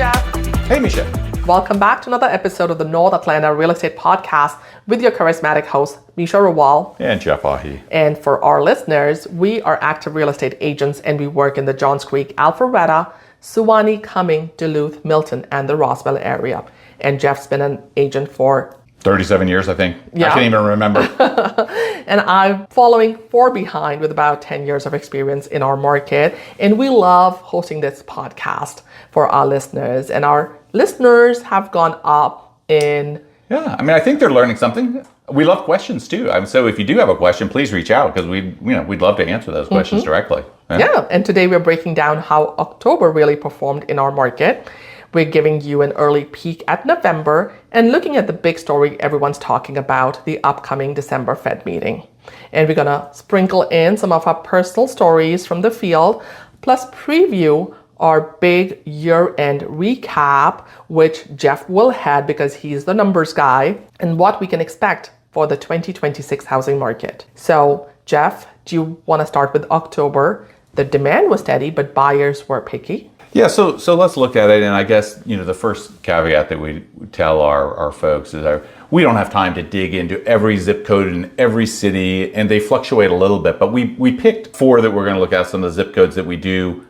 Jeff. Hey, Meesha. Welcome back to another episode of the North Atlanta Real Estate Podcast with your charismatic host, Meesha Rawal. And Jeff Aughey. And for our listeners, we are active real estate agents and we work in the Johns Creek, Alpharetta, Suwannee, Cumming, Duluth, Milton, and the Roswell area. And Jeff's been an agent for 37 years, I think. Yeah. I can't even remember. And I'm following 4 behind with about 10 years of experience in our market. And we love hosting this podcast for our listeners. And our listeners have gone up in... Yeah, I mean, I think they're learning something. We love questions too. So if you do have a question, please reach out because we'd love to answer those questions directly. Yeah, and today we're breaking down how October really performed in our market. We're giving you an early peek at November and looking at the big story everyone's talking about, the upcoming December Fed meeting. And we're gonna sprinkle in some of our personal stories from the field, plus preview our big year-end recap, which Jeff will head because he's the numbers guy, and what we can expect for the 2026 housing market. So, Jeff, do you want to start with October? The demand was steady, but buyers were picky. Yeah, so let's look at it. And I guess, the first caveat that we tell our folks is we don't have time to dig into every zip code in every city, and they fluctuate a little bit. But we picked 4 that we're going to look at, some of the zip codes that we do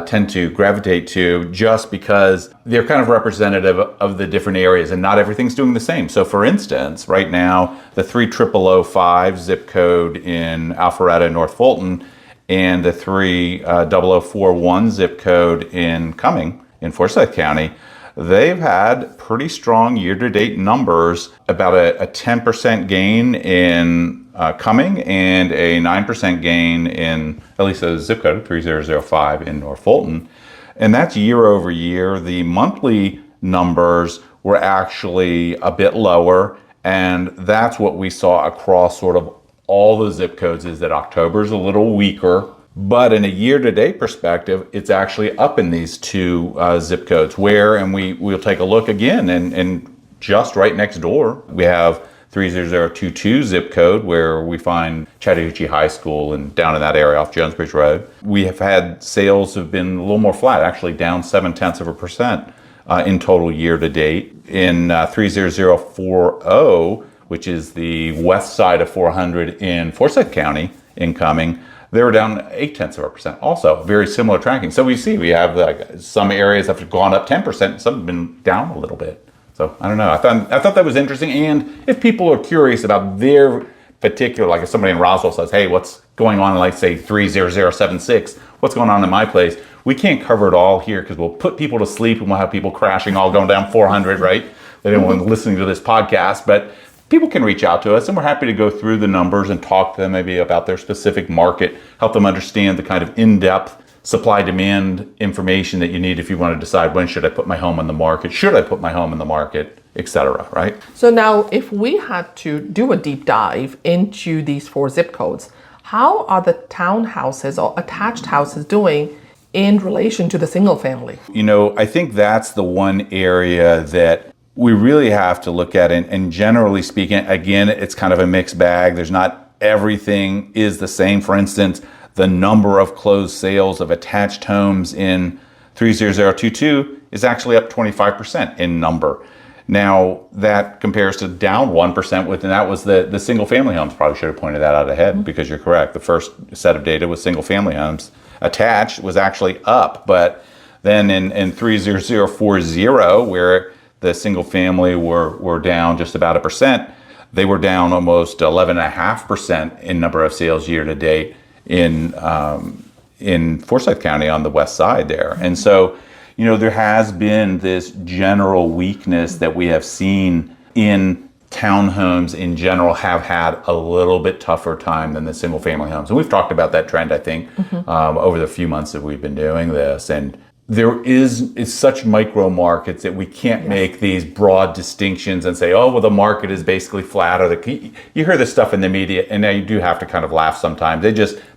tend to gravitate to, just because they're kind of representative of the different areas and not everything's doing the same. So for instance, right now, the 30005 zip code in Alpharetta, North Fulton, and the 30041 zip code in Cumming in Forsyth County, they've had pretty strong year-to-date numbers, about a 10% gain in Cumming and a 9% gain in, at least the zip code, 3005 in North Fulton. And that's year over year. The monthly numbers were actually a bit lower, and that's what we saw across sort of all the zip codes, is that October's a little weaker. But in a year-to-date perspective, it's actually up in these 2 zip codes and we'll take a look again. And just right next door, we have 30022 zip code, where we find Chattahoochee High School and down in that area off Jones Bridge Road. We have had sales have been a little more flat, actually down 0.7% in total year-to-date. In 30040, which is the west side of 400 in Forsyth County in Cumming, they were down 0.8%. Also, very similar tracking. So we have some areas have gone up 10%, some have been down a little bit. So I don't know. I thought that was interesting. And if people are curious about their particular, like if somebody in Roswell says, "Hey, what's going on?" Like say 30076, what's going on in my place? We can't cover it all here because we'll put people to sleep and we'll have people crashing, all going down 400, right? They don't want listening to this podcast, but people can reach out to us, and we're happy to go through the numbers and talk to them maybe about their specific market, help them understand the kind of in-depth supply-demand information that you need if you want to decide, when should I put my home on the market, should I put my home on the market, etc., right? So now, if we had to do a deep dive into these 4 zip codes, how are the townhouses or attached houses doing in relation to the single family? I think that's the one area that we really have to look at, and generally speaking, again, it's kind of a mixed bag. There's not everything is the same. For instance, the number of closed sales of attached homes in 30022 is actually up 25% in number. Now, that compares to down 1% and that was the single family homes. Probably should have pointed that out ahead because you're correct. The first set of data was single family homes. Attached was actually up, but then in 30040, where the single family were down just about 1%, they were down almost 11.5% in number of sales year to date in Forsyth County on the west side there. And so, there has been this general weakness that we have seen in townhomes in general, have had a little bit tougher time than the single family homes. And we've talked about that trend, I think, over the few months that we've been doing this. And there is such micro markets that we can't make these broad distinctions and say, oh, well, the market is basically flat. Or you hear this stuff in the media, and now you do have to kind of laugh sometimes.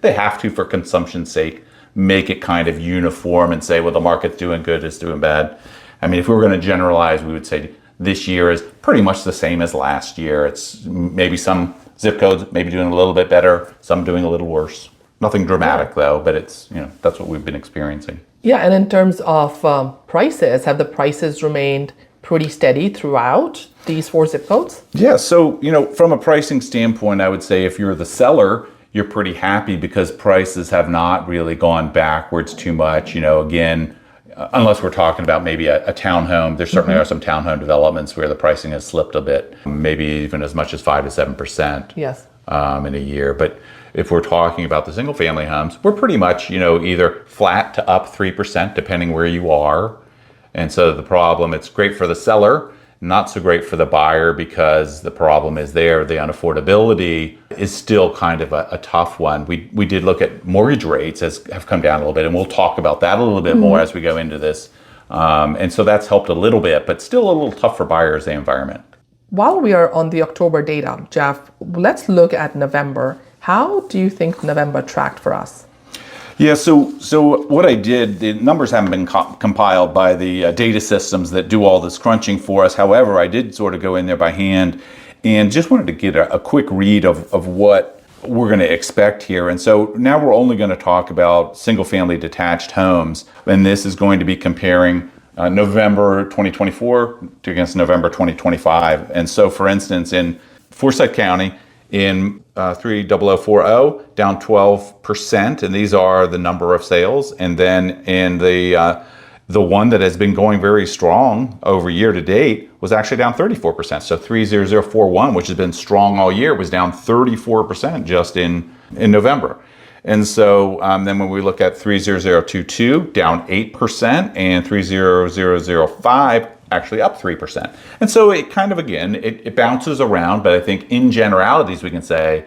They have to, for consumption's sake, make it kind of uniform and say, well, the market's doing good, it's doing bad. I mean, if we were going to generalize, we would say this year is pretty much the same as last year. It's maybe some zip codes maybe doing a little bit better, some doing a little worse. Nothing dramatic though, but it's, that's what we've been experiencing. Yeah, and in terms of prices, have the prices remained pretty steady throughout these 4 zip codes? Yeah, so, from a pricing standpoint, I would say if you're the seller, you're pretty happy because prices have not really gone backwards too much. Again, unless we're talking about maybe a townhome, there certainly are some townhome developments where the pricing has slipped a bit, maybe even as much as 5 to 7%. Yes. In a year. But if we're talking about the single family homes, we're pretty much, either flat to up 3%, depending where you are. And so the problem, it's great for the seller, not so great for the buyer, because the problem is the unaffordability is still kind of a tough one. We did look at mortgage rates have come down a little bit, and we'll talk about that a little bit more as we go into this. And so that's helped a little bit, but still a little tough for buyers, the environment. While we are on the October data, Jeff, let's look at November. How do you think November tracked for us? Yeah, so what I did, the numbers haven't been compiled by the data systems that do all this crunching for us. However, I did sort of go in there by hand and just wanted to get a quick read of what we're going to expect here. And so now we're only going to talk about single-family detached homes, and this is going to be comparing November 2024 against November 2025. And so, for instance, in Forsyth County, in 30040, down 12%, and these are the number of sales. And then in the one that has been going very strong over year to date was actually down 34%. So 30041, which has been strong all year, was down 34% just in November. And so then when we look at 30022, down 8%, and 30005, actually up 3%. And so it kind of, again, it bounces around, but I think in generalities we can say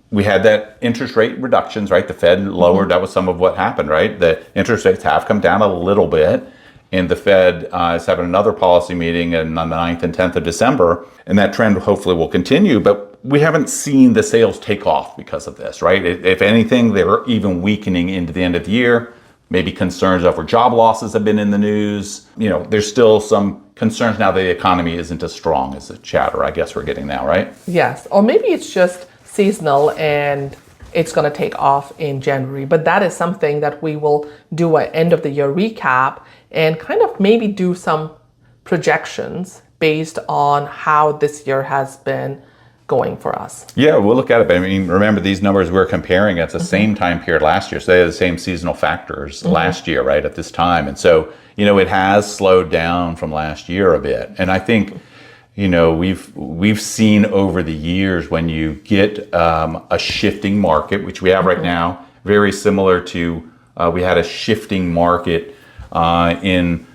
we had that interest rate reductions, right? The Fed lowered, that was some of what happened, right? The interest rates have come down a little bit, and the Fed is having another policy meeting on the 9th and 10th of December, and that trend hopefully will continue, but we haven't seen the sales take off because of this, right? If anything, they're even weakening into the end of the year. Maybe concerns over job losses have been in the news. There's still some concerns now that the economy isn't as strong as the chatter, I guess we're getting now, right? Yes, or maybe it's just seasonal and it's going to take off in January. But that is something that we will do an end of the year recap and kind of maybe do some projections based on how this year has been going for us. Yeah, we'll look at it. But remember these numbers we're comparing at the same time period last year. So they had the same seasonal factors last year, right, at this time. And so, it has slowed down from last year a bit. And I think, we've seen over the years when you get a shifting market, which we have right now, very similar to we had a shifting market in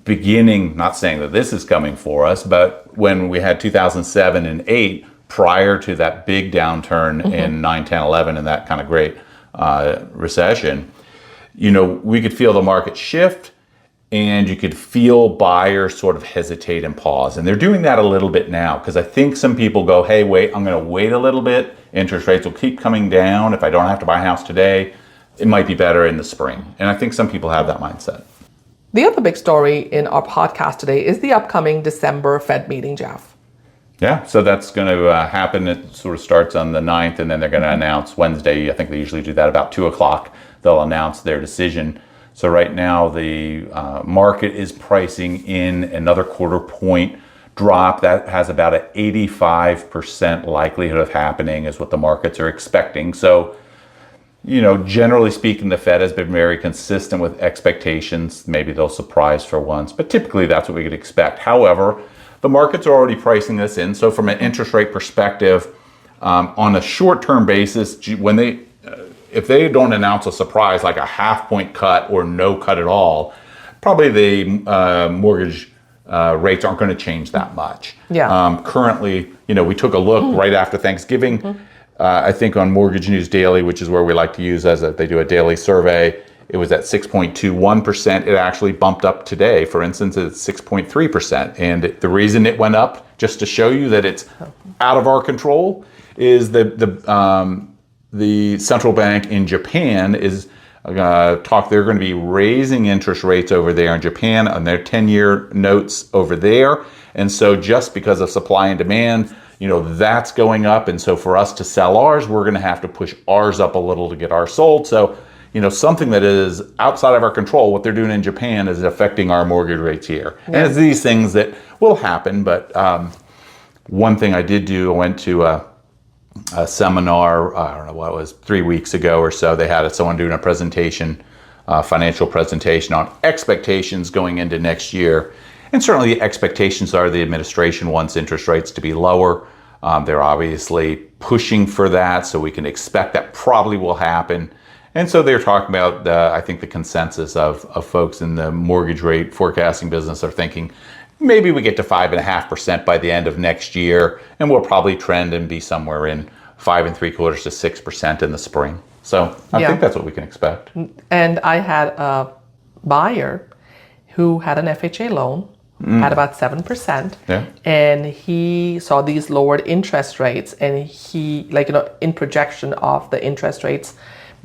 beginning, not saying that this is coming for us, but when we had 2007 and 8, prior to that big downturn in 9, 10, 11 and that kind of great recession, we could feel the market shift and you could feel buyers sort of hesitate and pause. And they're doing that a little bit now because I think some people go, hey, wait, I'm going to wait a little bit. Interest rates will keep coming down. If I don't have to buy a house today, it might be better in the spring. And I think some people have that mindset. The other big story in our podcast today is the upcoming December Fed meeting, Jeff. Yeah, so that's going to happen. It sort of starts on the 9th, and then they're going to announce Wednesday. I think they usually do that about 2 o'clock. They'll announce their decision. So right now, the market is pricing in another quarter point drop. That has about an 85% likelihood of happening is what the markets are expecting. So, generally speaking, the Fed has been very consistent with expectations. Maybe they'll surprise for once, but typically that's what we could expect. However, the markets are already pricing this in. So from an interest rate perspective, on a short-term basis, if they don't announce a surprise like a half-point cut or no cut at all, probably the mortgage rates aren't going to change that much. Yeah. Currently, we took a look right after Thanksgiving. I think on Mortgage News Daily, which is where we like to use they do a daily survey, it was at 6.21%. It actually bumped up today. For instance, it's 6.3%. And the reason it went up, just to show you that it's out of our control, is the central bank in Japan is they're going to be raising interest rates over there in Japan on their 10-year notes over there. And so just because of supply and demand, that's going up. And so for us to sell ours, we're going to have to push ours up a little to get ours sold. So, something that is outside of our control, what they're doing in Japan is affecting our mortgage rates here. Yeah. And it's these things that will happen. But one thing I did do, I went to a seminar, I don't know what it was, 3 weeks ago or so. They had someone doing a presentation, financial presentation on expectations going into next year. And certainly the expectations are the administration wants interest rates to be lower. They're obviously pushing for that, so we can expect that probably will happen. And so they're talking about, I think the consensus of folks in the mortgage rate forecasting business are thinking, maybe we get to 5.5% by the end of next year, and we'll probably trend and be somewhere in 5.75% to 6% in the spring. So I think that's what we can expect. And I had a buyer who had an FHA loan at about 7%. Yeah. And he saw these lowered interest rates, and he, in projection of the interest rates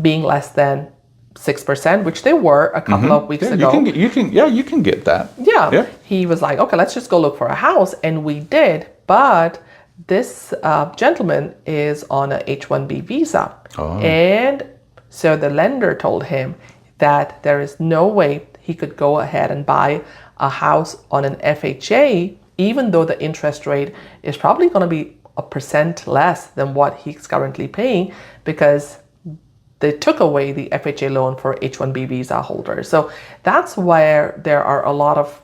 being less than 6%, which they were a couple of weeks ago. You can get that. Yeah. He was like, okay, let's just go look for a house. And we did. But this gentleman is on a H-1B visa. Oh. And so the lender told him that there is no way he could go ahead and buy a house on an FHA, even though the interest rate is probably going to be 1% less than what he's currently paying, because they took away the FHA loan for H-1B visa holders. So that's where there are a lot of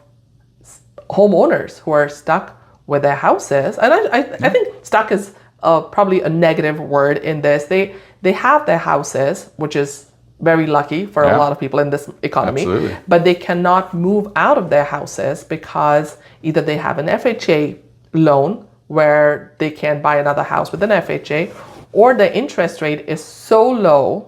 homeowners who are stuck with their houses. And I think stuck is probably a negative word in this. They have their houses, which is very lucky for a lot of people in this economy. Absolutely. But they cannot move out of their houses because either they have an FHA loan where they can't buy another house with an FHA, or the interest rate is so low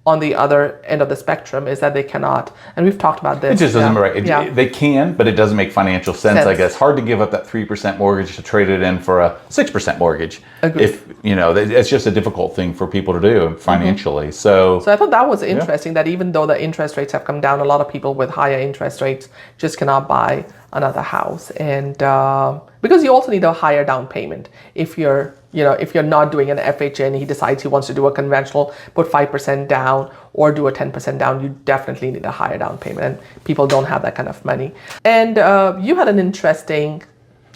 on the other end of the spectrum is that they cannot. And we've talked about this. It just doesn't right. They can, but it doesn't make financial sense. I guess hard to give up that 3% mortgage to trade it in for a 6% mortgage. Agreed. If it's just a difficult thing for people to do financially. So I thought that was interesting that even though the interest rates have come down, a lot of people with higher interest rates just cannot buy another house. And because you also need a higher down payment if you're not doing an FHA and he decides he wants to do a conventional, put 5% down or do a 10% down, you definitely need a higher down payment. And people don't have that kind of money. And you had an interesting...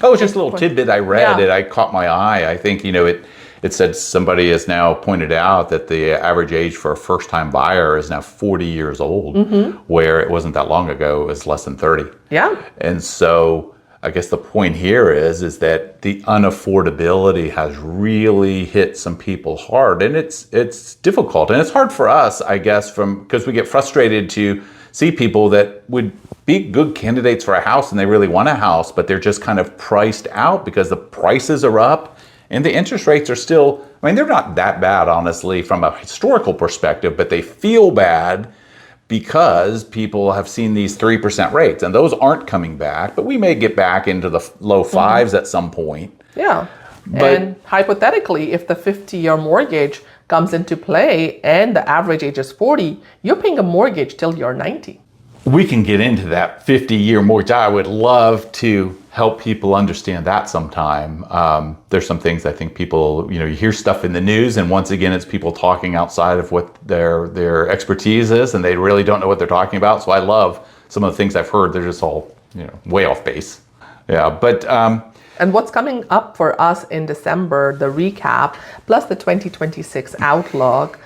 Oh, it's just a little tidbit I read. I caught my eye. I think, it said somebody has now pointed out that the average age for a first-time buyer is now 40 years old, where it wasn't that long ago, it was less than 30. Yeah. And so... I guess the point here is that the unaffordability has really hit some people hard, and it's difficult, and it's hard for us, I guess, because we get frustrated to see people that would be good candidates for a house and they really want a house, but they're just kind of priced out because the prices are up and the interest rates are still, they're not that bad, honestly, from a historical perspective, but they feel bad because people have seen these 3% rates, and those aren't coming back, but we may get back into the low fives at some point. Yeah. And hypothetically, if the 50-year mortgage comes into play and the average age is 40, you're paying a mortgage till you're 90. We can get into that 50-year mortgage. I would love to help people understand that sometime. There's some things I think people, you hear stuff in the news, and once again, it's people talking outside of what their expertise is, and they really don't know what they're talking about. So I love some of the things I've heard. They're just all, way off base. Yeah, but... And what's coming up for us in December, the recap, plus the 2026 outlook,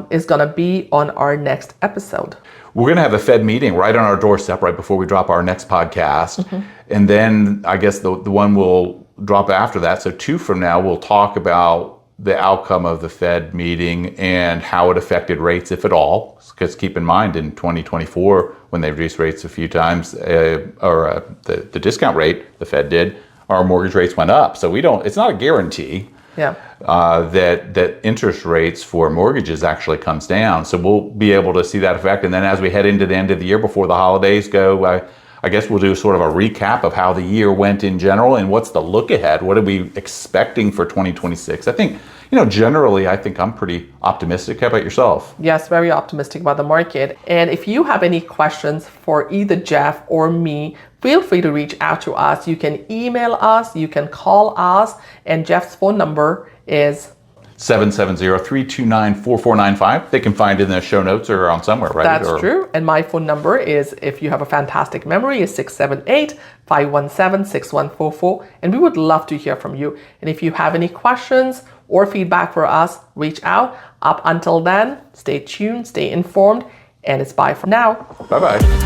is going to be on our next episode. We're going to have a Fed meeting right on our doorstep right before we drop our next podcast. And then I guess the one we'll drop after that. So 2 from now, we'll talk about the outcome of the Fed meeting and how it affected rates, if at all. Because keep in mind, in 2024, when they reduced rates a few times, the discount rate, the Fed did, our mortgage rates went up. So it's not a guarantee. Yeah. That interest rates for mortgages actually comes down. So we'll be able to see that effect. And then as we head into the end of the year before the holidays go, I guess we'll do sort of a recap of how the year went in general and what's the look ahead. What are we expecting for 2026? I think, generally, I think I'm pretty optimistic. How about yourself? Yes, very optimistic about the market. And if you have any questions for either Jeff or me, feel free to reach out to us. You can email us, you can call us, and Jeff's phone number is 770-329-4495. They can find it in the show notes or on somewhere, right? That's true. And my phone number is, if you have a fantastic memory, is 678-517-6144. And we would love to hear from you. And if you have any questions or feedback for us, reach out. Up until then, stay tuned, stay informed, and it's bye for now. Bye-bye.